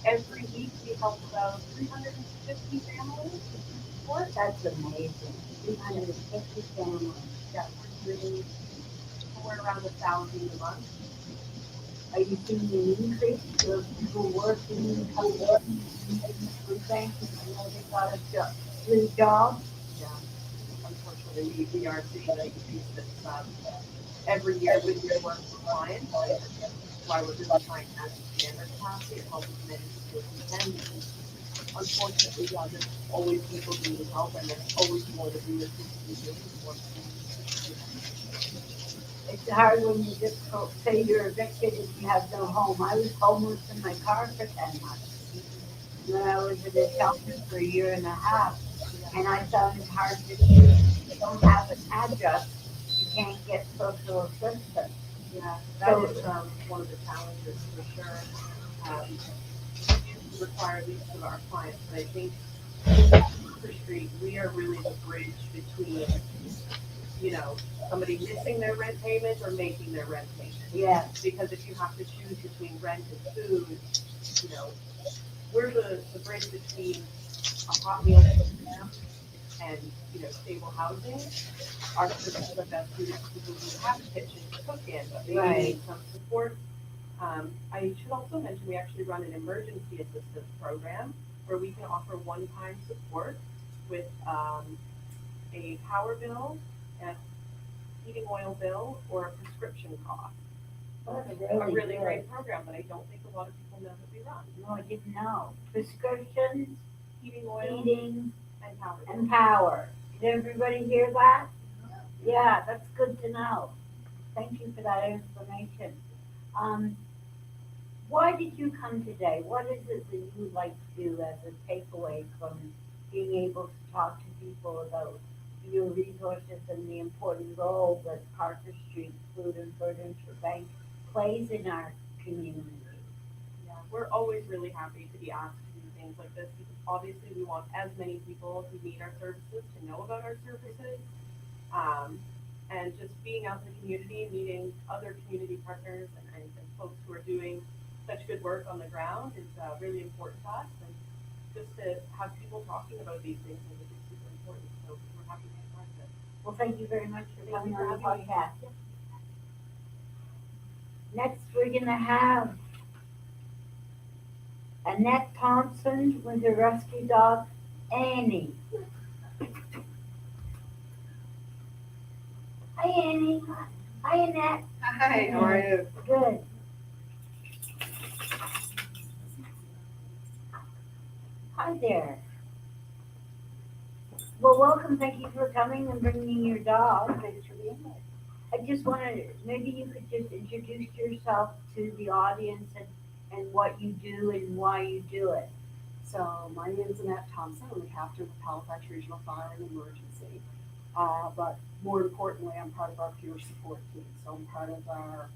Every week we help about 350 families support. That's amazing. 350 families. Yeah, we're doing somewhere around 1,000 a month. Are you seeing an increase of people working, coming in, taking food banks, and I know they got a job, new job? Yeah, unfortunately, we are seeing an increase that's every year with more work with clients. That's why we're really trying to expand our capacity and help as many people as we can because unfortunately, yeah, there's always people who need help and there's always more that we as people can do with more families to help. It's hard when you just say you're evicted and you have no home. I was homeless in my car for 10 months. When I was in a shelter for a year and a half, and I found it hard to do. If you don't have an address, you can't get social assistance. Yeah, that So, is one of the challenges for sure. We do require leads of our clients, but I think with Cooper Street, we are really the bridge between, somebody missing their rent payment or making their rent payment. yeah, Because if you have to choose between rent and food, you know, we're the bridge between a hot meal program and, stable housing. Our services are best suited to people who have a kitchen to cook in, but maybe right. need some support. I should also mention we actually run an emergency assistance program where we can offer one-time support with a power bill, a heating oil bill, or a prescription cost. So That's it's a really really good. great program that I don't think a lot of people know that we run. No, I didn't know. Prescriptions, Heating oil heating, and power bill. and power. Did everybody hear that? Yeah, that's good to know. Thank you for that information. Um, why did you come today? What is it that you would like to do as a takeaway from being able to talk to people about your resources and the important role that Parker Street Food and Furniture Bank plays in our community? Yeah, we're always really happy to be asked to do things like this because obviously we want as many people who need our services to know about our services. Um, and just being out in the community, meeting other community partners and folks who are doing such good work on the ground is really important to us. And just to have people talking about these things I think is super important. So we're happy to be part of it. Well, thank you very much for Thank coming you for on the having me. podcast. Next, we're gonna have Annette Thompson with her rescue dog, Annie. Hi, Annie. Hi, Annette. Hi, how are you? Good. Hi there. Well, welcome. Thank you for coming and bringing your dog. Thanks for being here. I just wanted, maybe you could just introduce yourself to the audience and what you do and why you do it. So my name is Annette Thompson. I'm the captain of Halifax Regional Fire and Emergency. But more importantly, I'm part of our peer support team. So I'm part of our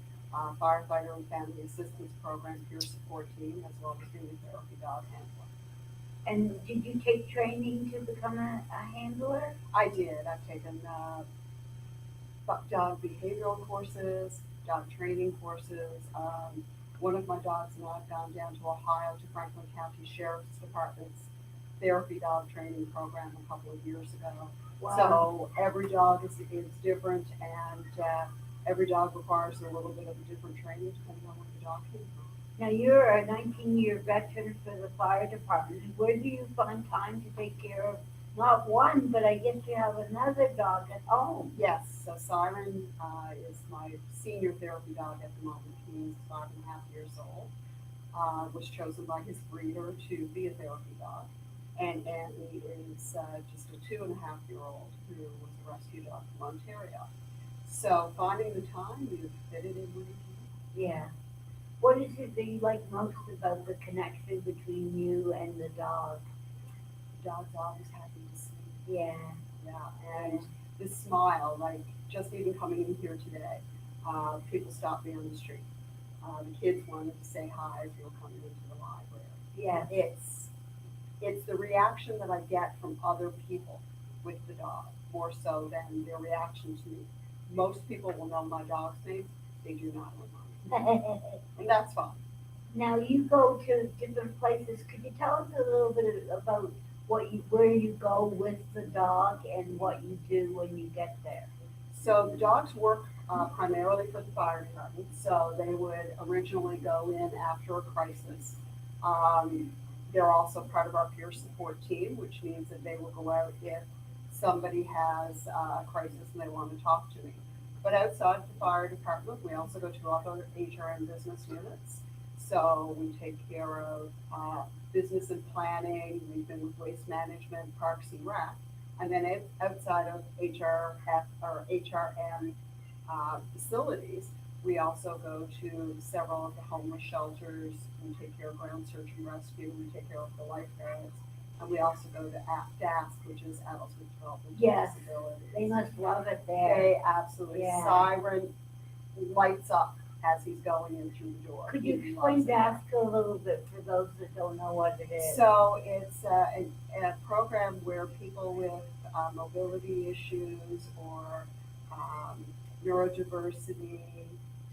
firefighter and family assistance program peer support team, as well as being a therapy dog handler. And did you take training to become a handler? I did. I've taken dog behavioral courses, dog training courses. One of my dogs and I have gone down to Ohio to Franklin County Sheriff's Department's therapy dog training program a couple of years ago. Wow. So every dog is different, and every dog requires a little bit of a different training depending on where the dog came from. Now, you're a 19-year veteran for the fire department. Where do you find time to take care of not one, but I guess you have another dog at home? Yes, so Siren is my senior therapy dog at the moment. He's 5.5 years old. Was chosen by his breeder to be a therapy dog. And Annie is just a 2.5-year-old who was a rescue dog from Ontario. So finding the time, you fit it in where you can. Yeah. What is it that you like most about the connection between you and the dog? The dog's always happy to see you. Yeah. Yeah, and the smile, like just even coming in here today, people stopped me on the street. The kids wanted to say hi as we were coming into the library. Yeah. It's the reaction that I get from other people with the dog, more so than their reaction to me. Most people will know my dog's name, they do not know mine. And that's fine. Now you go to different places. Could you tell us a little bit about where you go with the dog and what you do when you get there? So the dogs work primarily for the fire department, so they would originally go in after a crisis. Um, they're also part of our peer support team, which means that they will go out if somebody has a crisis and they want to talk to me. But outside the fire department, we also go to other HRM business units. So we take care of business and planning. We've been with waste management, parks and rec. And then outside of HRF or HRM facilities, we also go to several of the homeless shelters. We take care of ground search and rescue. We take care of the lifeguards. And we also go to DASC, which is Adults with Developmental Yes, Disabilities. they must love it there. They absolutely, Yeah. siren lights up as he's going in through the door. Could you He explain loves it. DASC a little bit for those that don't know what it is? So it's a program where people with mobility issues or neurodiversity,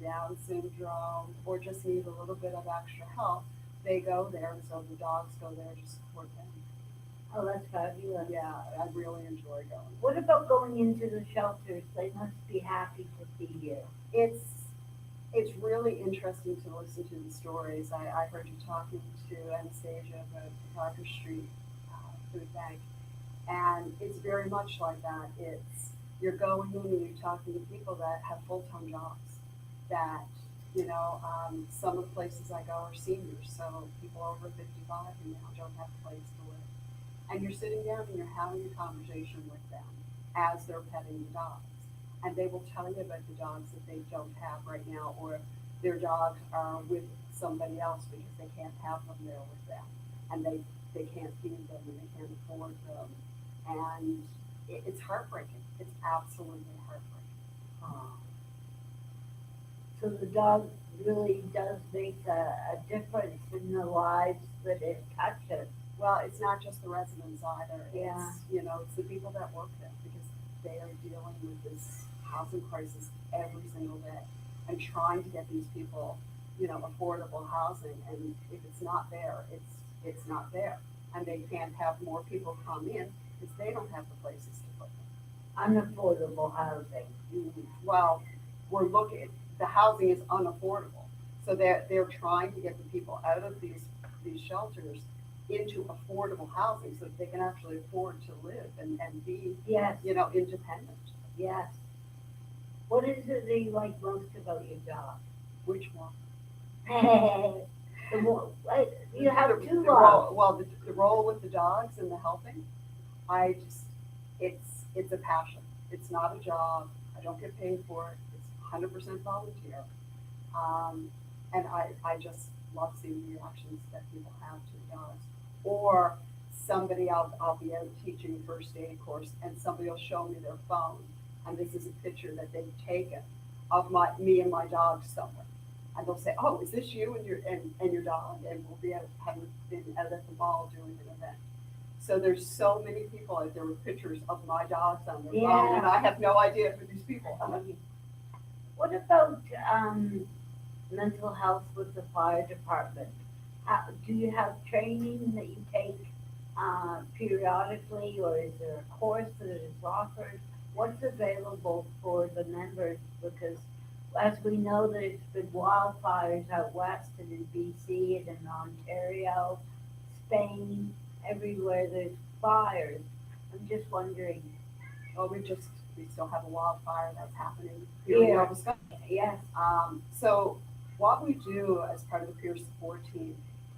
Down syndrome, or just need a little bit of extra help, they go there, and so the dogs go there to support them. Oh, that's fabulous. Yeah, I really enjoy going. What about going into the shelters? They must be happy to see you. It's really interesting to listen to the stories. I heard you talking to Antasia about the Parker Street food bank, and it's very much like that. It's you're going in and you're talking to people that have full-time jobs. That some of the places I go are seniors, so people over 55 who now don't have a place to live. And you're sitting down and you're having a conversation with them as they're petting the dogs. And they will tell you about the dogs that they don't have right now, or their dogs are with somebody else because they can't have them there with them. And they can't feed them and they can't afford them. And it's heartbreaking. It's absolutely heartbreaking. So the dog really does make a difference in the lives that it touches. Well, it's not just the residents either. Yeah. It's the people that work there because they are dealing with this housing crisis every single day and trying to get these people, affordable housing. And if it's not there, it's not there. And they can't have more people come in because they don't have the places to put them. Unaffordable housing. Well, the housing is unaffordable. So they're trying to get the people out of these shelters into affordable housing so that they can actually afford to live and be, Yes, independent. yes. What is it that you like most about your job? Which one? You have two the loves. role, well, the role with the dogs and the helping, it's a passion. It's not a job. I don't get paid for it. It's 100% volunteer. And I just love seeing the reactions that people have to the dogs. Or somebody, I'll be out teaching a first aid course and somebody will show me their phone. And this is a picture that they've taken of me and my dog somewhere. And they'll say, "Oh, is this you and your dog?" And we'll be having been out at the mall doing an event. So there's so many people out there with pictures of my dogs on their phone, and I have no idea who these people are. What about mental health with the fire department? Do you have training that you take periodically, or is there a course that is offered? What's available for the members? Because as we know, there's been wildfires out west and in BC and in Ontario, Spain, everywhere there's fires. I'm just wondering. Well, we still have a wildfire that's happening here in Nova Scotia. Yes. So what we do as part of the peer support team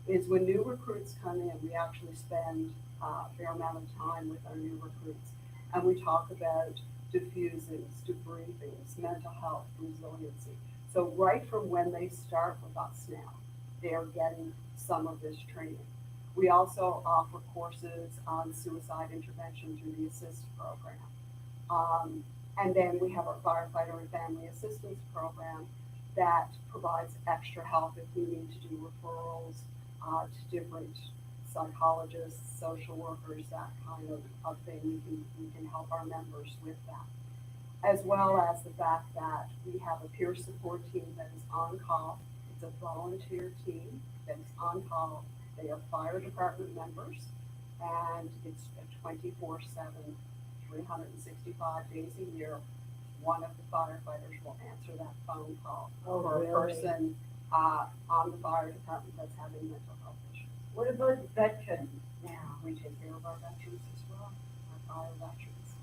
is when new recruits come in, we actually spend a fair amount of time with our new recruits, and we talk about diffusings, debriefings, mental health, resiliency. So right from when they start with us now, they're getting some of this training. We also offer courses on suicide intervention through the ASSIST program. And then we have our firefighter and family assistance program that provides extra help if we need to do referrals to different psychologists, social workers, that kind of thing. We can help our members with that. As well as the fact that we have a peer support team that is on call It's a volunteer team that's on call. They are fire department members, and it's a 24/7, 365 days a year. One of the firefighters will answer that phone call Oh, for a really? person on the fire department that's having mental health issues. What about veterans now? We take care of our veterans as well, our fire veterans.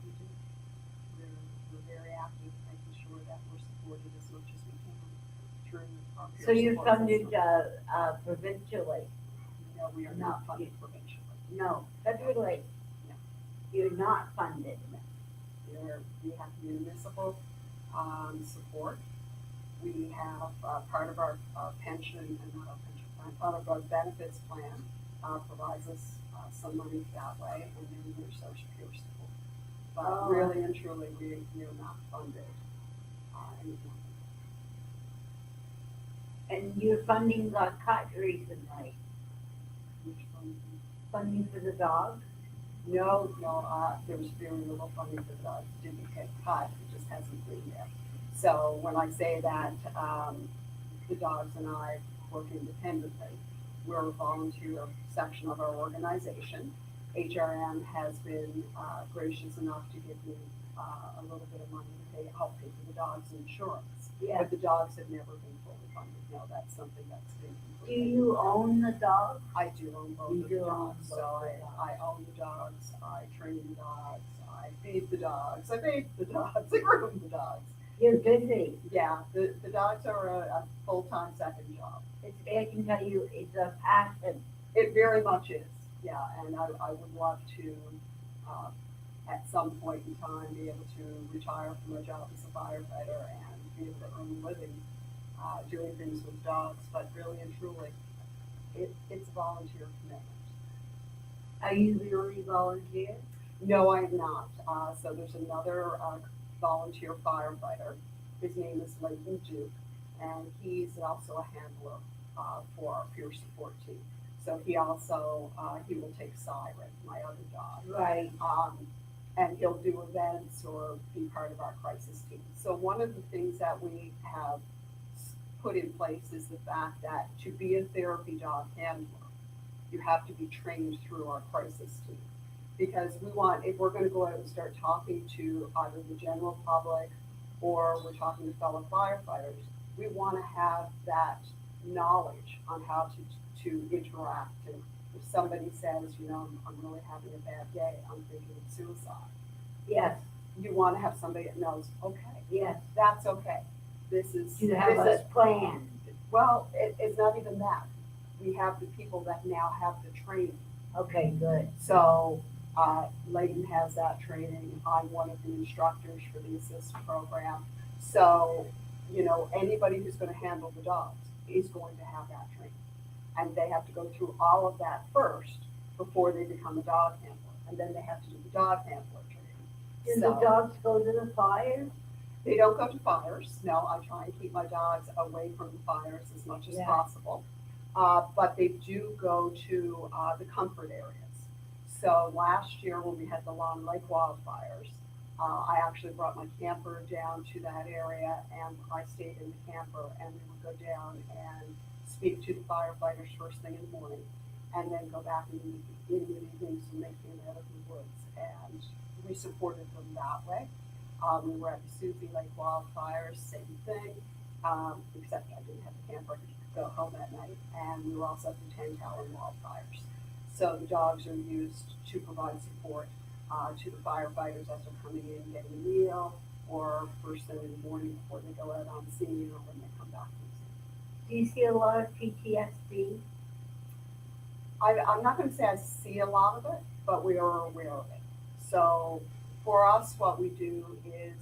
We do. We're very active, making sure that we're supported as much as we can through our peer So you're support funded, system. provincially? No, we are not funded provincially. No, federally? No. You're not funded? We have municipal support. We have part of our pension, and not our pension plan, part of our benefits plan provides us some money that way, and then there's social care support. But Oh. really and truly, we are not funded anything. And your funding got cut recently, Which one? funding for the dogs? No, there was very little funding for the dogs. It didn't get cut, it just hasn't been there. So when I say that, the dogs and I work independently, we're a volunteer section of our organization. HRM has been gracious enough to give me a little bit of money to help pay for the dogs' insurance. Yeah. But the dogs have never been fully funded. No, that's something that's been Do completely. you own the dogs? I do own both You of the do own dogs, both so of the dogs. I own the dogs, I train the dogs, I feed the dogs, I bathe the dogs, I groom the dogs. You're busy. Yeah, the dogs are a full-time second job. I can tell you, it's a passion. It very much is, yeah, and I would love to, at some point in time, be able to retire from my job as a firefighter and be able to earn a living doing things with dogs, but really and truly, it's a volunteer commitment. Are you the only volunteer? No, I am not. So there's another volunteer firefighter. His name is Leighton Duke, and he's also a handler for our peer support team. So he also, he will take Siren, my other dog. Right. And he'll do events or be part of our crisis team. So one of the things that we have put in place is the fact that to be a therapy dog handler, you have to be trained through our crisis team. Because we want, if we're gonna go out and start talking to either the general public or we're talking to fellow firefighters, we wanna have that knowledge on how to interact. And if somebody says, I'm really having a bad day, I'm thinking of suicide, Yes, you wanna have somebody that knows, okay, yes. that's okay. This is, You have this is a plan. well, it's not even that. We have the people that now have the training. Okay, good. So Leighton has that training. I'm one of the instructors for the assist program. So, anybody who's going to handle the dogs is going to have that training. And they have to go through all of that first before they become a dog handler. And then they have to do the dog handler training. Do the dogs go to the fires? They don't go to fires. No, I try and keep my dogs away from the fires as much as Yeah. possible. But they do go to the comfort areas. So last year when we had the Long Lake wildfires, I actually brought my camper down to that area and I stayed in the camper and we would go down and speak to the firefighters first thing in the morning and then go back in the evenings when they came out of the woods. And we supported them that way. We were at the Susie Lake wildfires, same thing, except I didn't have the camper to go home at night. And we were also at the Tantallon wildfires. So the dogs are used to provide support to the firefighters as they're coming in, getting a meal, or first thing in the morning before they go out on scene or when they come back from scene. Do you see a lot of PTSD? I'm not going to say I see a lot of it, but we are aware of it. So for us, what we do is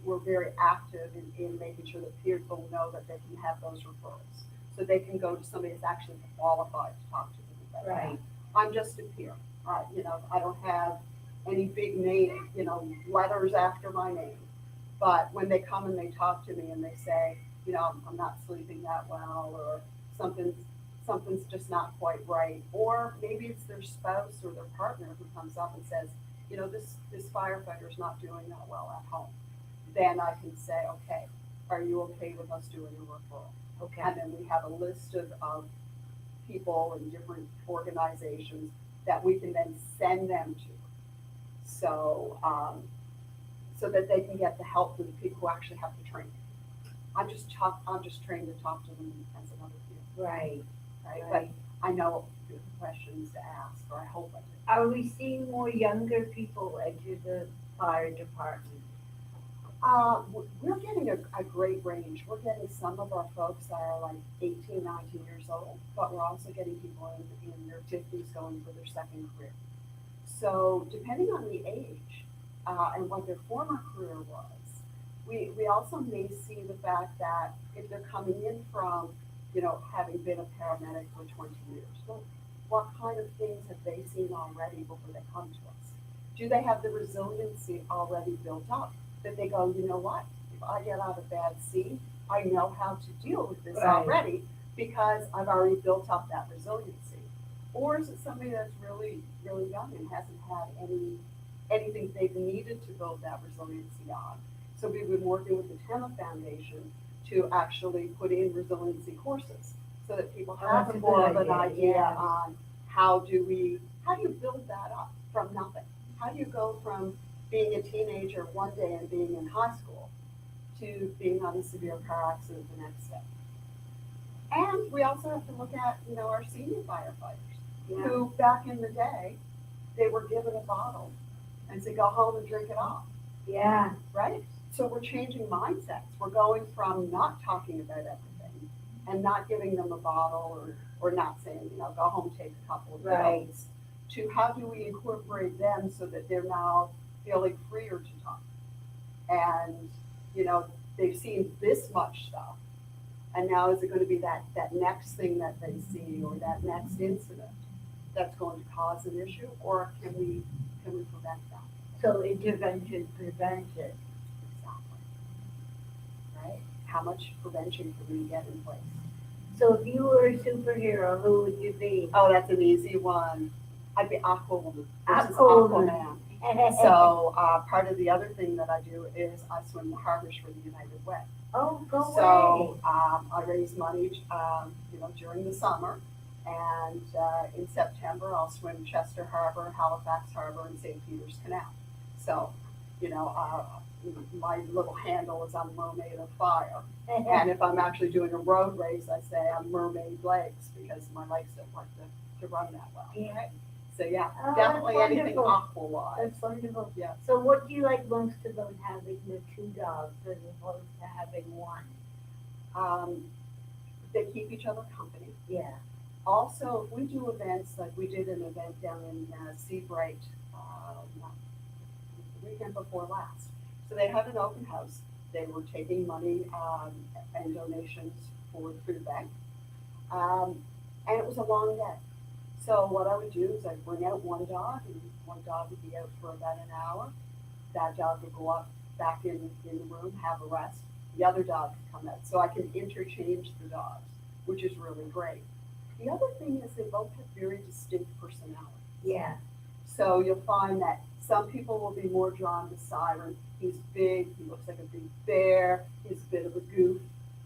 we're very active in making sure that people know that they can have those referrals. So they can go to somebody that's actually qualified to talk to them about that. Right. I'm just a peer. I don't have any big name, letters after my name. But when they come and they talk to me and they say, I'm not sleeping that well, or something's just not quite right, or maybe it's their spouse or their partner who comes up and says, this firefighter's not doing that well at home, then I can say, okay, are you okay with us doing a referral? Okay, And then we have a list of people and different organizations that we can then send them to. So, so that they can get the help from the people who actually have the training. I'm just trained to talk to them as another field, right, right? right. But I know the questions to ask, or I hope I do. Are we seeing more younger people enter the fire department? We're getting a great range. We're getting some of our folks that are like 18, 19 years old, but we're also getting people in their 50s going for their second career. So depending on the age and what their former career was, we also may see the fact that if they're coming in from, having been a paramedic for 20 years, well, what kind of things have they seen already before they come to us? Do they have the resiliency already built up that they go, you know what, if I get out of bad sea, I know how to deal with this Right. already because I've already built up that resiliency? Or is it somebody that's really, really young and hasn't had anything they've needed to build that resiliency on? So we've been working with the Tema Foundation to actually put in resiliency courses so that people have that's a more good of an idea, idea yeah. on how do you build that up from nothing? How do you go from being a teenager one day and being in high school to being on a severe car accident the next day? And we also have to look at, our senior firefighters Yeah, who back in the day, they were given a bottle and said, go home and drink it off, yeah, right? So we're changing mindsets. We're going from not talking about everything and not giving them a bottle or not saying, go home, take a couple of Right. pills, to how do we incorporate them so that they're now feeling freer to talk. And, they've seen this much stuff. And now is it going to be that next thing that they see or that next incident that's going to cause an issue, or can we prevent that? so intervention, prevention. Exactly. Right? How much prevention can we get in place? So if you were a superhero, who would you be? Oh, that's an easy one. I'd be Aquawoman versus Aquawoman. Aquaman. So part of the other thing that I do is I swim the harbors for the United Way. Oh, go So I raise money, during the summer, and in September I'll swim Chester Harbor, Halifax Harbor, and St. Peter's Canal. So, my little handle is I'm Mermaid of Fire, away. and if I'm actually doing a road race, I say I'm Mermaid Legs because my legs don't like to run that well. Yeah. So yeah, Oh, definitely that's anything wonderful. aqua-wise. That's wonderful. Yeah. So what do you like most about having the 2 dogs as opposed to having 1? They keep each other company. Yeah, Also, if we do events, like we did an event down in Seabright the weekend before last. So they had an open house. They were taking money and donations for the food bank. And it was a long day. So what I would do is I'd bring out one dog, and one dog would be out for about an hour. That dog would go up back in the room, have a rest. The other dog could come out. So I can interchange the dogs, which is really great. The other thing is they both have very distinct personalities. yeah. So you'll find that some people will be more drawn to Siren. He's big, he looks like a big bear, he's a bit of a goof.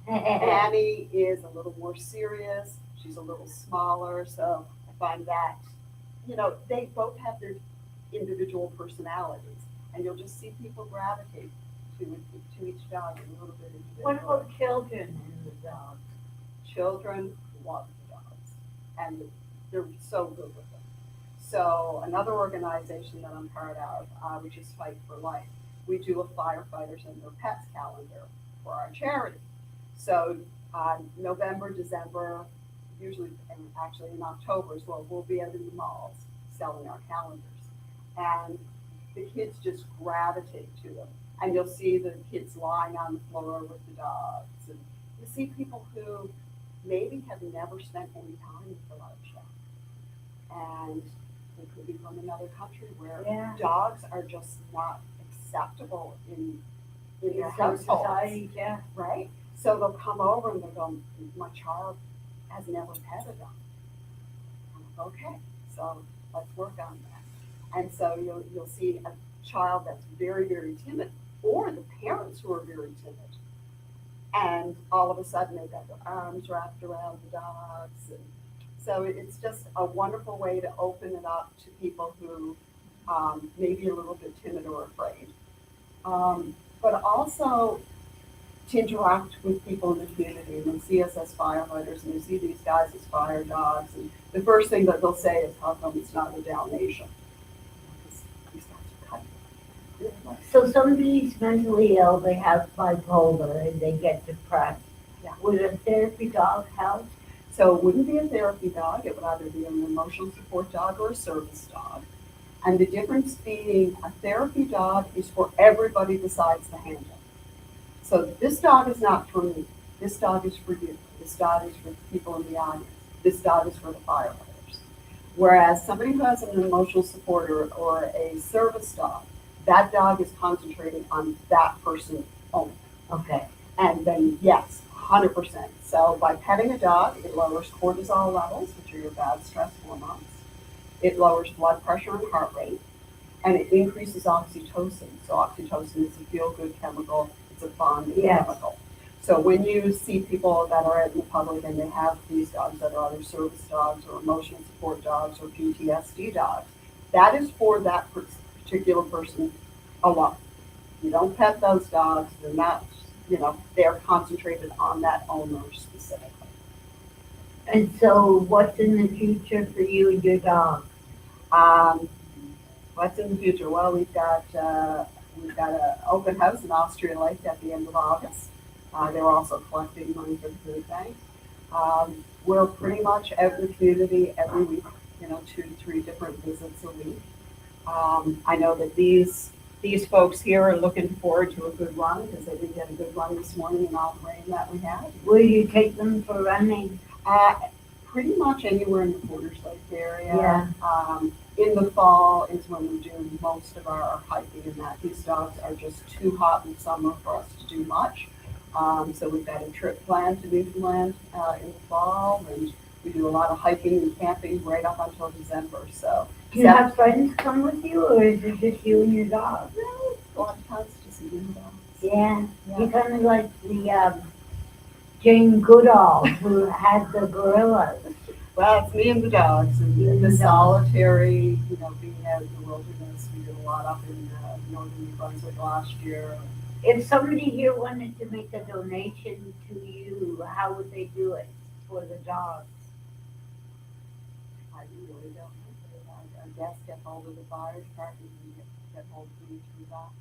Annie is a little more serious, she's a little smaller, so I find that, they both have their individual personalities, and you'll just see people gravitate to each dog a little bit individually. What about children and the dogs? Children love the dogs, and they're so good with them. So another organization that I'm part of, which is Fight for Life, we do a firefighters and their pets calendar for our charity. So November, December, usually, and actually in October as well, we'll be out in the malls selling our calendars. And the kids just gravitate to them. And you'll see the kids lying on the floor with the dogs. And you see people who maybe have never spent any time with the large dog. And they could be from another country where Yeah. dogs are just not acceptable in their Some households, societies, yeah. right? So they'll come over and they'll go, my child has never pet a dog. I'm like, okay, so let's work on that. And so you'll see a child that's very, very timid, or the parents who are very timid. and all of a sudden they've got their arms wrapped around the dogs. And so it's just a wonderful way to open it up to people who may be a little bit timid or afraid. But also to interact with people in the community, and they see us as firefighters, and they see these guys as fire dogs, and the first thing that they'll say is, how come it's not a Dalmatian? Because these guys are cut. So somebody's mentally ill, they have bipolar, and they get depressed. Yeah. Would a therapy dog help? So it wouldn't be a therapy dog, it would either be an emotional support dog or a service dog. And the difference being a therapy dog is for everybody besides the handler. So this dog is not for me. This dog is for you. This dog is for the people in the audience. This dog is for the firefighters. Whereas somebody who has an emotional supporter or a service dog, that dog is concentrating on that person only. Okay. And then, yes, 100%. So by petting a dog, it lowers cortisol levels, which are your bad stress hormones. It lowers blood pressure and heart rate, and it increases oxytocin. So oxytocin is a feel-good chemical. It's a bonding chemical. So when you see people that are out in the public and they have these dogs that are either service dogs or emotional support dogs or PTSD dogs, that is for that particular person alone. You don't pet those dogs. They're not, they're concentrated on that owner specifically. And so what's in the future for you and your dog? What's in the future? Well, we've got an open house in Austria Lake at the end of August. They're also collecting money for the food bank. We're pretty much out in the community every week, 2 to 3 different visits a week. I know that these folks here are looking forward to a good run because they did get a good run this morning in all the rain that we had. Will you take them for running? Pretty much anywhere in the Porter's Lake area. Yeah. In the fall is when we do most of our hiking, and that these dogs are just too hot in summer for us to do much. So we've got a trip planned to Newfoundland in the fall, and we do a lot of hiking and camping right up until December. So do you have friends come with you, or is it just you and your dog? Well, a lot of times just me and the dogs. Yeah. You're kind of like the Jane Goodall who had the gorillas. Well, it's me and the dogs, and the solitary, being out in the wilderness. We did a lot up in northern New Brunswick last year. If somebody here wanted to make a donation to you, how would they do it for the dogs? I really don't know. I guess get hold of the fire department and get hold of me through that.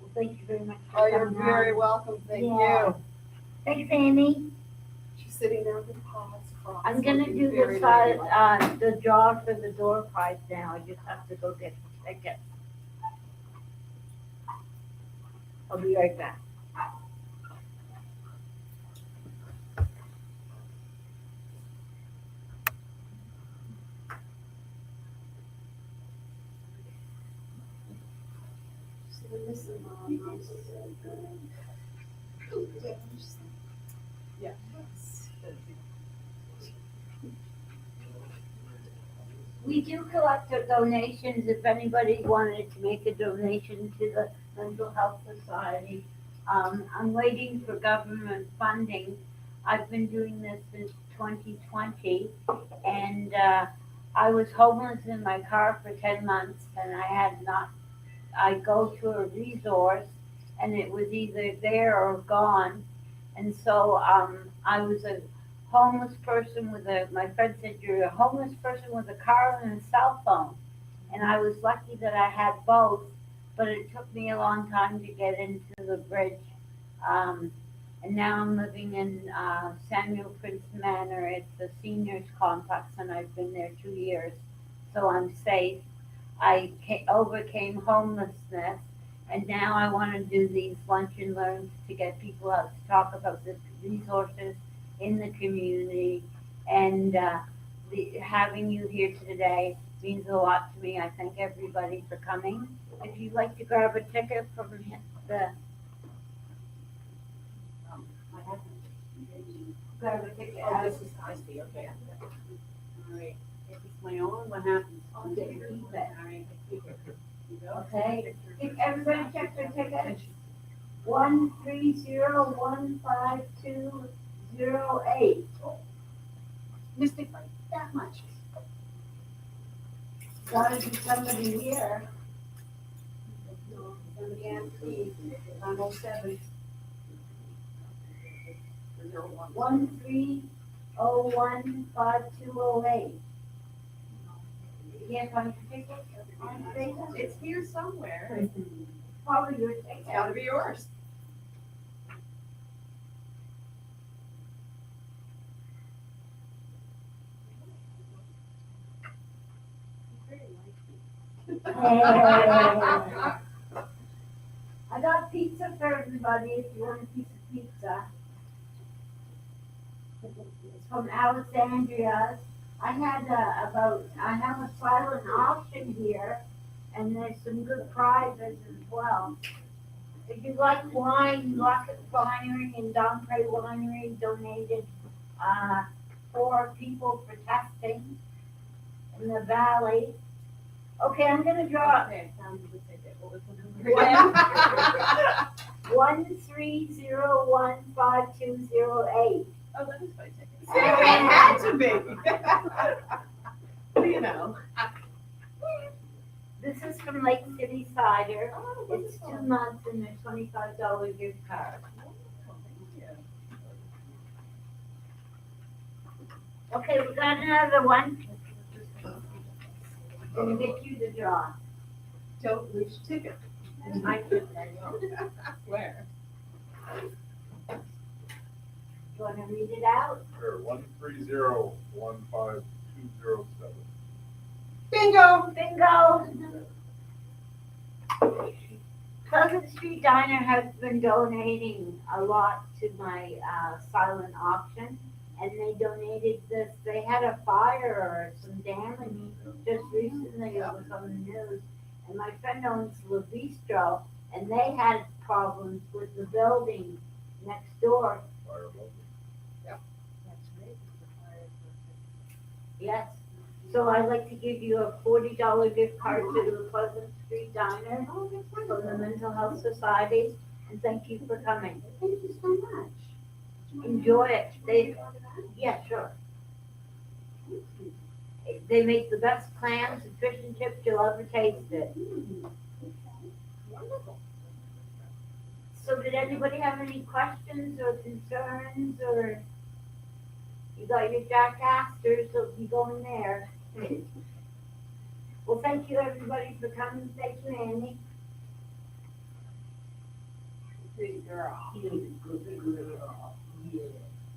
Well, thank you very much for Oh, you're coming very on. welcome. Thank Yeah. you. Thanks, Amy. She's sitting there with her paws crossed. I'm gonna looking do very the side, ladylike. the jaw for the door prize now. I just have to go get the ticket. I'll be right back. Yeah. We do collect the donations if anybody wanted to make a donation to the Mental Health Society. I'm waiting for government funding. I've been doing this since 2020, and I was homeless in my car for 10 months, and I go to a resource, and it was either there or gone. And so I was a homeless person my friend said, you're a homeless person with a car and a cell phone. And I was lucky that I had both, but it took me a long time to get into the bridge. And now I'm living in Samuel Prince Manor. It's a seniors complex, and I've been there 2 years, so I'm safe. I overcame homelessness, and now I want to do these lunch and learns to get people out to talk about the resources in the community. And having you here today means a lot to me. I thank everybody for coming. If you'd like to grab a ticket from the grab a ticket. Oh, this is, I see, okay. All right, if it's my own, what happens? I'll take it. All right, I keep it. You go. Okay. If everybody check their tickets. 130152008. Mystic like that much. Gotta be somebody here. Somebody asked me, 907. 130152008. You can't find your ticket? It's here somewhere. Probably your It's ticket. gotta be yours. I got pizza for everybody if you want a piece of pizza. It's from Alexandria's. I have a silent auction here, and there's some good prizes as well. If you like wine, Rocket Winery and Domprey Winery donated, 4 people for testing in the valley. Okay, I'm gonna draw Okay, found the ticket. What was the number? 130152008. Oh, that is my ticket. It had to be. You know. This is from Lake City Cider. Oh, It's 2 months and a $25 gift card. Okay, we got another one. Gonna get you to draw. Don't lose your ticket. I can't, I swear. You wanna read it out? Sure, 130152207. Bingo. Bingo! Pleasant Street Diner has been donating a lot to my silent auction, and they donated this. They had a fire or some damage just recently. It was on the news, and my friend owns La Bistro, and they had problems with the building next door. Yes. So I'd like to give you a $40 gift card to the Pleasant Street Diner from the Mental Health Society, and thank you for coming. Thank you so much. Enjoy it. Yeah, sure. They make the best clams and fish and chips you'll ever taste it. Wonderful. So did anybody have any questions or concerns, or you got your Jack Astors, so be going there. Well, thank you everybody for coming. Thank you, Annie. Pretty girl. You're a good girl. Yeah.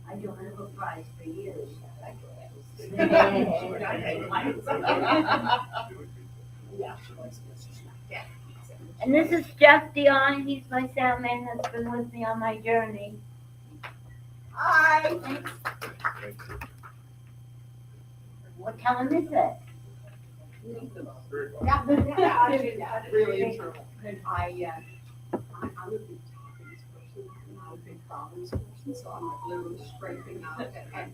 I don't have a prize for you. And this is Jeff Dion. He's my soundman that's been with me on my journey. Hi. What time is it? Yeah, really in trouble. I'm a big topics person, and I'm a big problems person, so I'm like literally scraping out and let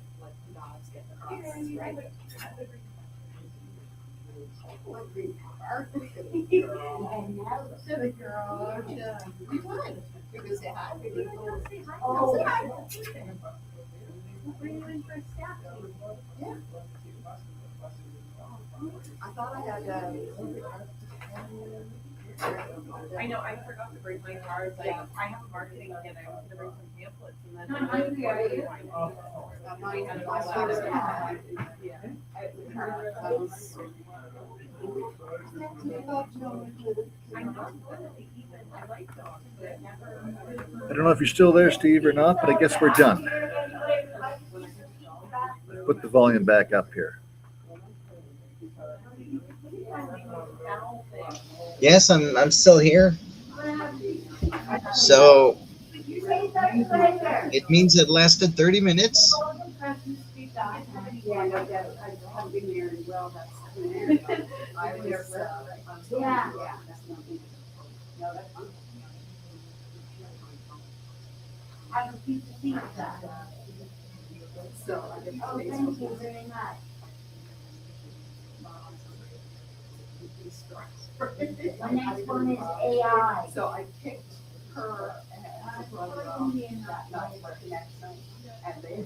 the dogs get the process right. Like green pepper. And now, Civic girl, yeah. You would. You could say hi. oh, Say hi. Bring you in for a staff. Yeah. I thought I had, I know, I forgot to bring my cards. I have a marketing kit. I was gonna bring some pamphlets and then. I'm hungry, are you? Yeah. I know, even, I like dogs, but I've never. I don't know if you're still there, Steve, or not, but I guess we're done. Let's put the volume back up here. Yes, I'm still here. So it means it lasted 30 minutes. Yeah, no, that, I've been there as well, that's. I was, Yeah. that's nothing. No, that's fine. Have a piece of pizza. So I did Oh, today's thank you very much. The next one is AI. So I picked her his brother that night for the next night, and they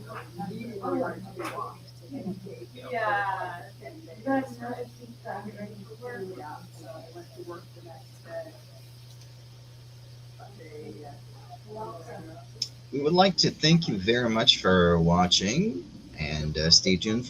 immediately wanted to be washed. So they gave them Yeah. 10 days. Good, no, it's just, Yeah, so I went to work the next day. But they, We would like to thank you very much for watching and stay tuned